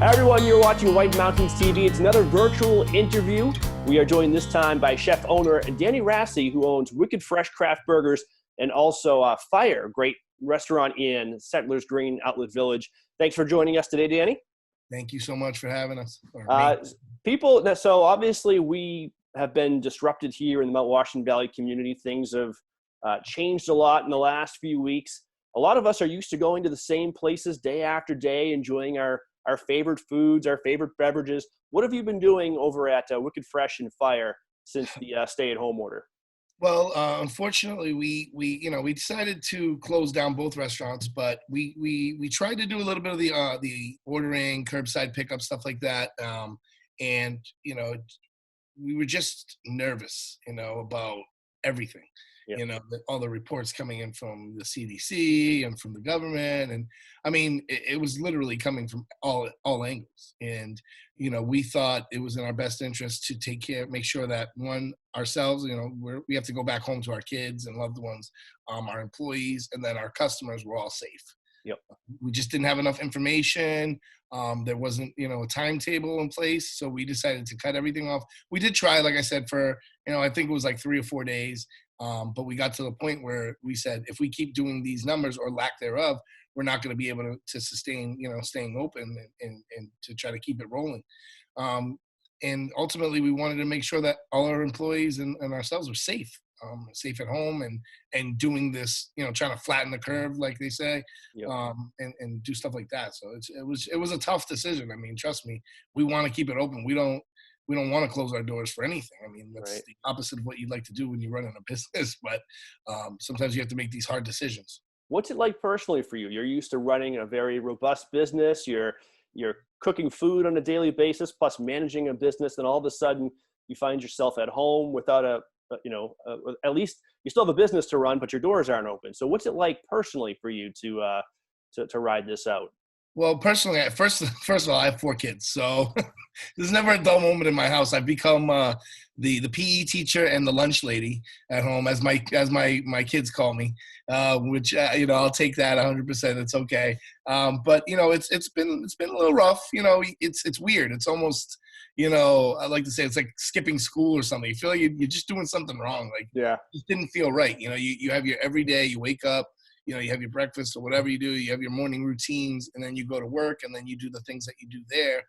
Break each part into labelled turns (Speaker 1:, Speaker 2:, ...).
Speaker 1: Hi everyone, you're watching White Mountains TV. It's another virtual interview. We are joined this time by chef owner Danny Rassi, who owns Wicked Fresh Craft Burgers and also Fire, a great restaurant in Settlers Green Outlet Village. Thanks for joining us today, Danny.
Speaker 2: Thank you so much for having us.
Speaker 1: So obviously we have been disrupted here in the Mount Washington Valley community. Things have changed a lot in the last few weeks. A lot of us are used to going to the same places day after day, enjoying our favorite foods, our favorite beverages. What have you been doing over at Wicked Fresh and Fire since the stay-at-home order?
Speaker 2: Well, unfortunately, we decided to close down both restaurants, but we tried to do a little bit of the ordering, curbside pickup, stuff like that, and we were just nervous, about everything.
Speaker 1: Yep.
Speaker 2: All the reports coming in from the CDC and from the government. And I mean, it was literally coming from all angles. And, we thought it was in our best interest to make sure that ourselves, we have to go back home to our kids and loved ones, our employees, and then our customers were all safe.
Speaker 1: Yep.
Speaker 2: We just didn't have enough information. There wasn't, a timetable in place. So we decided to cut everything off. We did try, like I said, for, I think it was like 3 or 4 days. But we got to the point where we said, if we keep doing these numbers or lack thereof, we're not going to be able to sustain, staying open and to try to keep it rolling. And ultimately, we wanted to make sure that all our employees and ourselves were safe at home and doing this, trying to flatten the curve, like they say,
Speaker 1: Yep.
Speaker 2: and do stuff like that. So it was a tough decision. I mean, trust me, we want to keep it open. We don't want to close our doors for anything. I mean, that's
Speaker 1: Right.
Speaker 2: the opposite of what you'd like to do when you're running a business, but sometimes you have to make these hard decisions.
Speaker 1: What's it like personally for you? You're used to running a very robust business. You're cooking food on a daily basis, plus managing a business, and all of a sudden you find yourself at home without at least you still have a business to run, but your doors aren't open. So what's it like personally for you to ride this out?
Speaker 2: Well, personally, first of all, I have 4 kids, so there's never a dull moment in my house. I've become the PE teacher and the lunch lady at home, as my kids call me, which I'll take that 100%. It's okay, but it's been a little rough. It's weird. It's almost I like to say it's like skipping school or something. You feel like you're just doing something wrong. Like
Speaker 1: Yeah.
Speaker 2: it just didn't feel right. You have your every day. You wake up. You have your breakfast or whatever you do, you have your morning routines, and then you go to work, and then you do the things that you do there.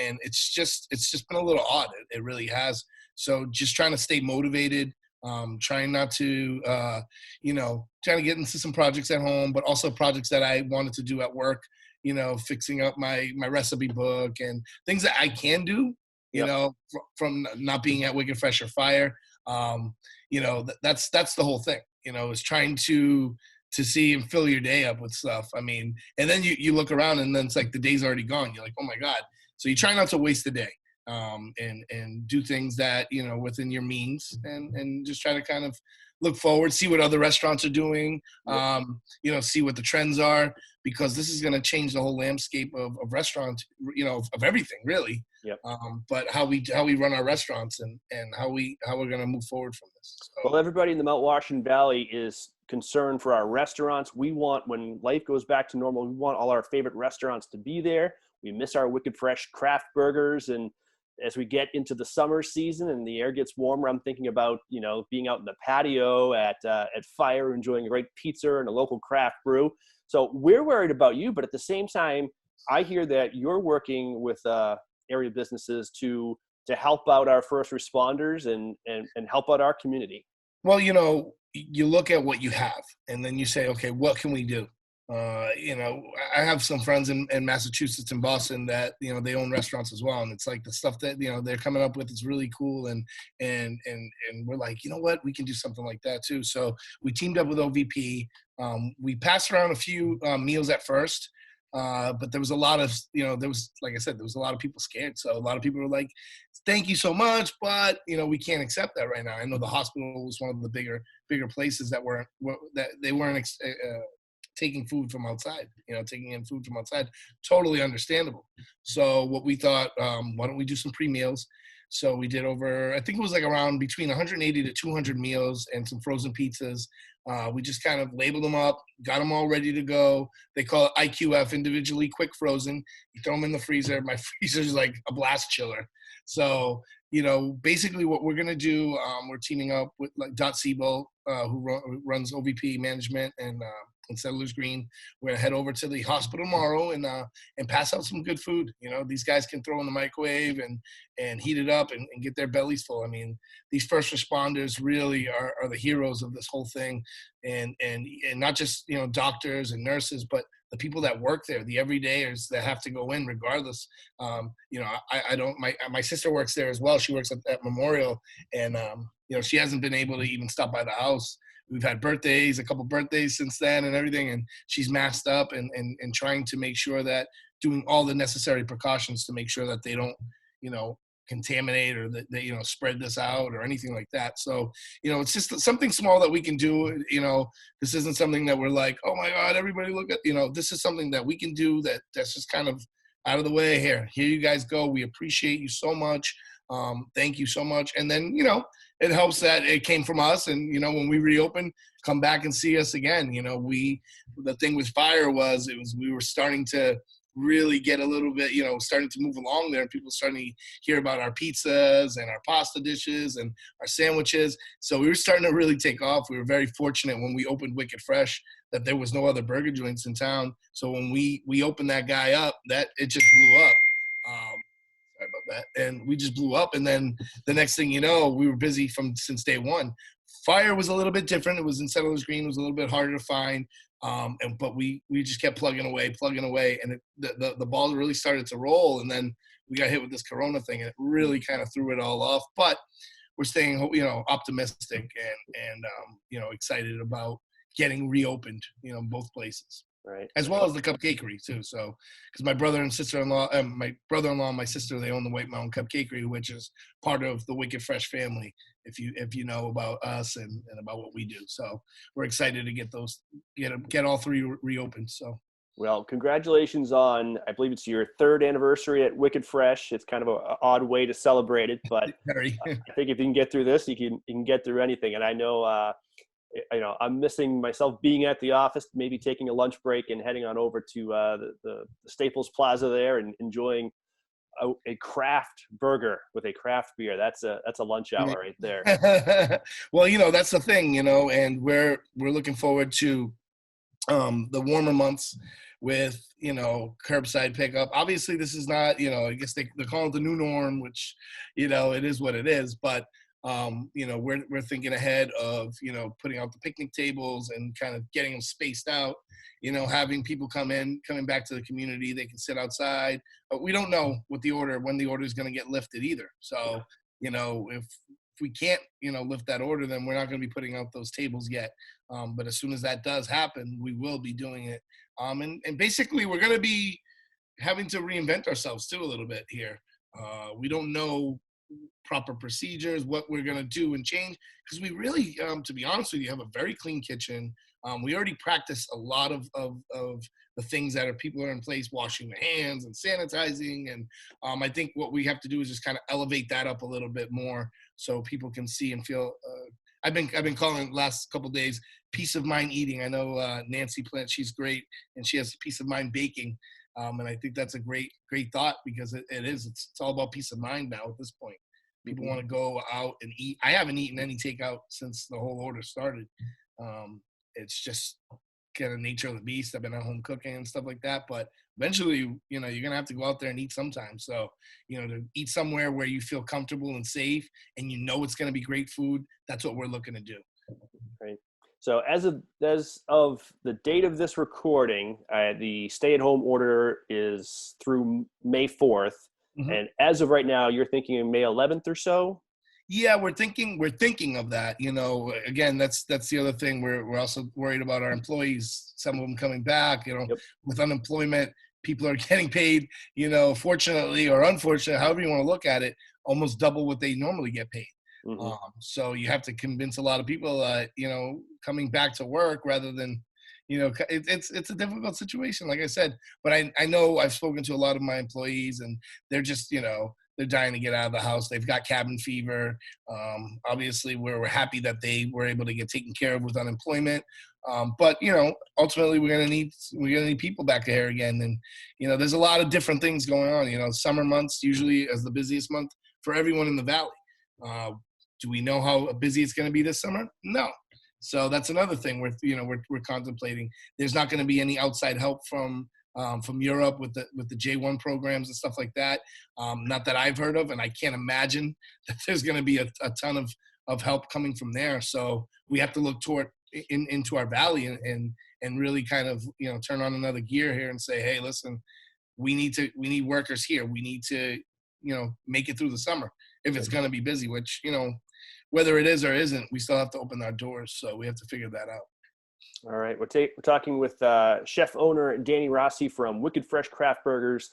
Speaker 2: And it's just been a little odd. It really has. So just trying to stay motivated, trying not to, trying to get into some projects at home, but also projects that I wanted to do at work, fixing up my recipe book and things that I can do,
Speaker 1: Yep.
Speaker 2: from not being at Wicked Fresh or Fire. That's the whole thing, is trying to see and fill your day up with stuff. I mean, and then you look around and then it's like the day's already gone. You're like, oh my God. So you try not to waste the day, and do things that, within your means, and just try to kind of look forward, see what other restaurants are doing,
Speaker 1: Yep.
Speaker 2: see what the trends are, because this is going to change the whole landscape of restaurants, of everything really.
Speaker 1: Yep.
Speaker 2: But how we run our restaurants and how we're going to move forward from this. So.
Speaker 1: Well, everybody in the Mount Washington Valley is concerned for our restaurants. We want, when life goes back to normal, we want all our favorite restaurants to be there. We miss our Wicked Fresh craft burgers. And as we get into the summer season and the air gets warmer, I'm thinking about, being out in the patio at Fire, enjoying a great pizza and a local craft brew. So we're worried about you, but at the same time, I hear that you're working with area businesses to help out our first responders and help out our community.
Speaker 2: Well, you look at what you have, and then you say, okay, what can we do? I have some friends in Massachusetts and Boston that, they own restaurants as well. And it's like the stuff that, they're coming up with is really cool. And we're like, you know what, we can do something like that too. So we teamed up with OVP. We passed around a few meals at first. But there was a lot of, like I said, there was a lot of people scared. So a lot of people were like, thank you so much, but, we can't accept that right now. I know the hospital was one of the bigger places that they weren't taking food from outside, taking in food from outside. Totally understandable. So what we thought, why don't we do some pre-meals? So we did over, I think it was like around between 180 to 200 meals and some frozen pizzas. We just kind of labeled them up, got them all ready to go. They call it IQF, individually quick frozen. You throw them in the freezer. My freezer's like a blast chiller. So, basically what we're going to do, we're teaming up with like Dot Siebel, who runs OVP management and Settlers Green. We're going to head over to the hospital tomorrow and pass out some good food. These guys can throw in the microwave and heat it up and get their bellies full. I mean, these first responders really are the heroes of this whole thing. And not just, doctors and nurses, but the people that work there, the everydayers that have to go in regardless. I don't, my sister works there as well. She works at Memorial, and, she hasn't been able to even stop by the house. We've had birthdays, a couple birthdays since then and everything. And she's masked up and trying to make sure that doing all the necessary precautions to make sure that they don't, contaminate or that they, spread this out or anything like that. So, it's just something small that we can do. This isn't something that we're like, oh my God, everybody look at, this is something that we can do that's just kind of out of the way. Here you guys go. We appreciate you so much. Thank you so much. And then, it helps that it came from us. And, when we reopen, come back and see us again. The thing with fire was we were starting to really get a little bit, starting to move along there. People starting to hear about our pizzas and our pasta dishes and our sandwiches. So we were starting to really take off. We were very fortunate when we opened Wicked Fresh that there was no other burger joints in town. So when we opened that guy up, that it just blew up. Sorry about that. And we just blew up. And then the next thing you know, we were busy since day one. Fire was a little bit different. It was in Settlers Green. It was a little bit harder to find. But we just kept plugging away. And the ball really started to roll. And then we got hit with this Corona thing, and it really kind of threw it all off. But we're staying, optimistic and excited about getting reopened, both places.
Speaker 1: Right.
Speaker 2: As well as the cupcakery too. So, because my brother and my sister, they own the White Mountain Cupcakery, which is part of the Wicked Fresh family. If you know about us and about what we do, so we're excited to get all three reopened. So,
Speaker 1: well, congratulations on, I believe it's your 3rd anniversary at Wicked Fresh. It's kind of an odd way to celebrate it, but I think if you can get through this, you can get through anything. And I know. I'm missing myself being at the office, maybe taking a lunch break and heading on over to the Staples Plaza there and enjoying a craft burger with a craft beer. That's a lunch hour right there.
Speaker 2: Well, that's the thing, and we're looking forward to the warmer months with, curbside pickup. Obviously, this is not, I guess they're calling it the new norm, which, it is what it is, but we're thinking ahead of, putting out the picnic tables and kind of getting them spaced out, having people coming back to the community. They can sit outside, but we don't know when the order is going to get lifted either. So, if we can't, lift that order, then we're not going to be putting out those tables yet. But as soon as that does happen, we will be doing it. And basically we're going to be having to reinvent ourselves too a little bit here. We don't know proper procedures, what we're going to do and change, because we really, to be honest with you, have a very clean kitchen. We already practice a lot of the things that people are in place, washing their hands and sanitizing. And I think what we have to do is just kind of elevate that up a little bit more so people can see and feel. I've been calling the last couple of days peace of mind eating. I know Nancy Plant, she's great, and she has peace of mind baking. And I think that's a great thought, because it's all about peace of mind now at this point. People want to go out and eat. I haven't eaten any takeout since the whole order started. It's just kind of nature of the beast. I've been at home cooking and stuff like that. But eventually, you're going to have to go out there and eat sometime. So, to eat somewhere where you feel comfortable and safe and it's going to be great food, that's what we're looking to do.
Speaker 1: Right. So as of the date of this recording, the stay-at-home order is through May 4th. Mm-hmm. And as of right now, you're thinking of May 11th or so?
Speaker 2: Yeah, we're thinking of that. Again, that's the other thing. We're also worried about our employees, some of them coming back, yep. With unemployment, people are getting paid, fortunately or unfortunately, however you want to look at it, almost double what they normally get paid. Mm-hmm. So you have to convince a lot of people that, coming back to work rather than, it's a difficult situation, like I said. But I know I've spoken to a lot of my employees, and they're just, they're dying to get out of the house. They've got cabin fever. Obviously, we're happy that they were able to get taken care of with unemployment. But ultimately, we're gonna need people back here again. And there's a lot of different things going on. Summer months usually as the busiest month for everyone in the valley. Do we know how busy it's going to be this summer? No. So that's another thing we're contemplating. There's not going to be any outside help from Europe with the J1 programs and stuff like that. Not that I've heard of, and I can't imagine that there's going to be a ton of help coming from there. So we have to look toward into our valley and really kind of turn on another gear here and say, hey, listen, we need workers here. We need to make it through the summer if it's going to be busy, which whether it is or isn't, we still have to open our doors. So we have to figure that out.
Speaker 1: All right. We're talking with chef owner Danny Rassi from Wicked Fresh Craft Burgers.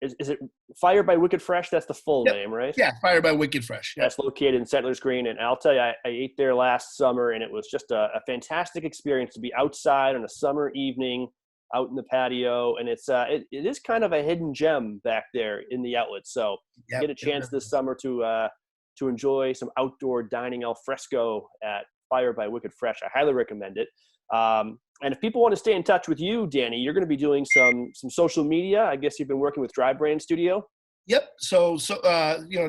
Speaker 1: Is it Fire by Wicked Fresh? That's the full name, right?
Speaker 2: Yeah, Fire by Wicked Fresh. Yep.
Speaker 1: That's located in Settlers Green. And I'll tell you, I ate there last summer, and it was just a fantastic experience to be outside on a summer evening, out in the patio. And it is kind of a hidden gem back there in the outlet. So get a chance this summer to enjoy some outdoor dining al fresco at Fire by Wicked Fresh. I highly recommend it. And if people want to stay in touch with you, Danny, you're going to be doing some social media. I guess you've been working with Drive Brand Studio.
Speaker 2: Yep. So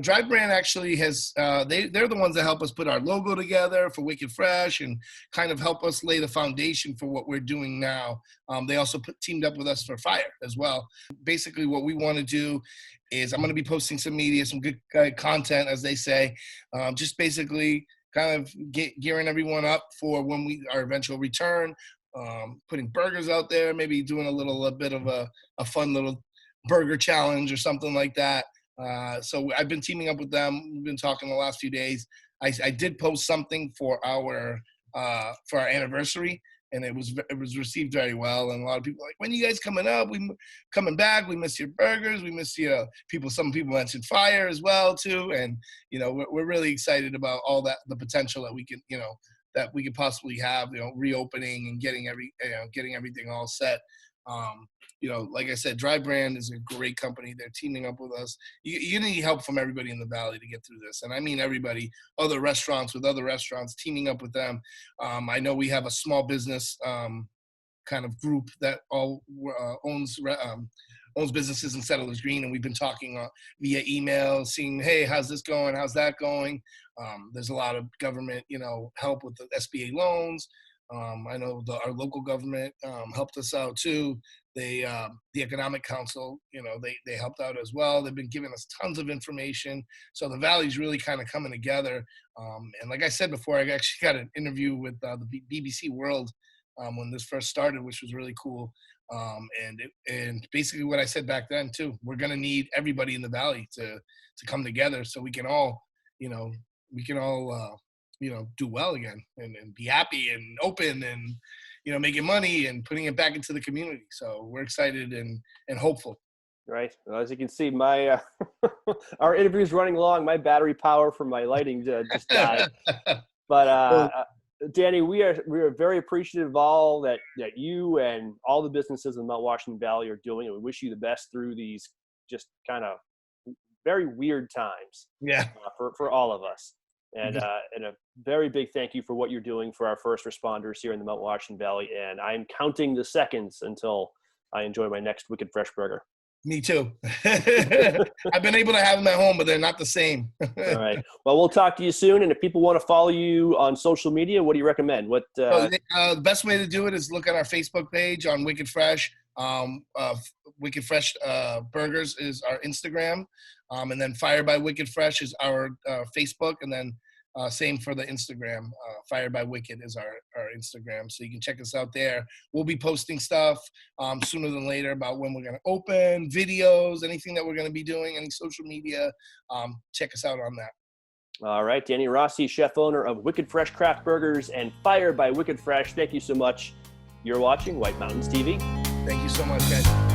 Speaker 2: Drive Brand actually has they're the ones that help us put our logo together for Wicked Fresh and kind of help us lay the foundation for what we're doing now. They also teamed up with us for Fire as well. Basically, what we want to do is I'm going to be posting some media, some good content, as they say, just basically kind of gearing everyone up for when our eventual return, putting burgers out there, maybe doing a bit of a fun little burger challenge or something like that. So I've been teaming up with them. We've been talking the last few days. I did post something for our anniversary, and it was received very well. And a lot of people are like, when are you guys coming up? We coming back. We miss your burgers. We miss people. Some people mentioned Fire as well too. And we're really excited about all that, the potential that we can that we could possibly have, reopening and getting everything all set. Like I said, Drive Brand is a great company. They're teaming up with us. You need help from everybody in the valley to get through this. And I mean everybody, other restaurants teaming up with them. I know we have a small business kind of group that all owns businesses in Settlers Green, and we've been talking via email, seeing, hey, how's this going? How's that going? There's a lot of government, help with the SBA loans. I know our local government helped us out too. The Economic Council, they helped out as well. They've been giving us tons of information. So the Valley's really kind of coming together. And like I said before, I actually got an interview with the BBC World when this first started, which was really cool. And basically what I said back then too, we're going to need everybody in the Valley to come together so we can all do well again and be happy and open and, making money and putting it back into the community. So we're excited and hopeful.
Speaker 1: Right. Well, as you can see, my our interview is running long. My battery power from my lighting just died. But Danny, we are very appreciative of all that you and all the businesses in the Mount Washington Valley are doing, and we wish you the best through these just kind of very weird times.
Speaker 2: Yeah.
Speaker 1: For all of us. And a very big thank you for what you're doing for our first responders here in the Mount Washington Valley. And I'm counting the seconds until I enjoy my next Wicked Fresh burger.
Speaker 2: Me too. I've been able to have them at home, but they're not the same.
Speaker 1: All right. Well, we'll talk to you soon. And if people want to follow you on social media, what do you recommend?
Speaker 2: The best way to do it is look at our Facebook page on Wicked Fresh. Wicked Fresh Burgers is our Instagram. And then Fire by Wicked Fresh is our Facebook. And then same for the Instagram. Fire by Wicked is our Instagram. So you can check us out there. We'll be posting stuff sooner than later about when we're going to open, videos, anything that we're going to be doing, any social media. Check us out on that.
Speaker 1: All right. Danny Rassi, chef owner of Wicked Fresh Craft Burgers and Fire by Wicked Fresh. Thank you so much. You're watching White Mountains TV.
Speaker 2: Thank you so much, guys.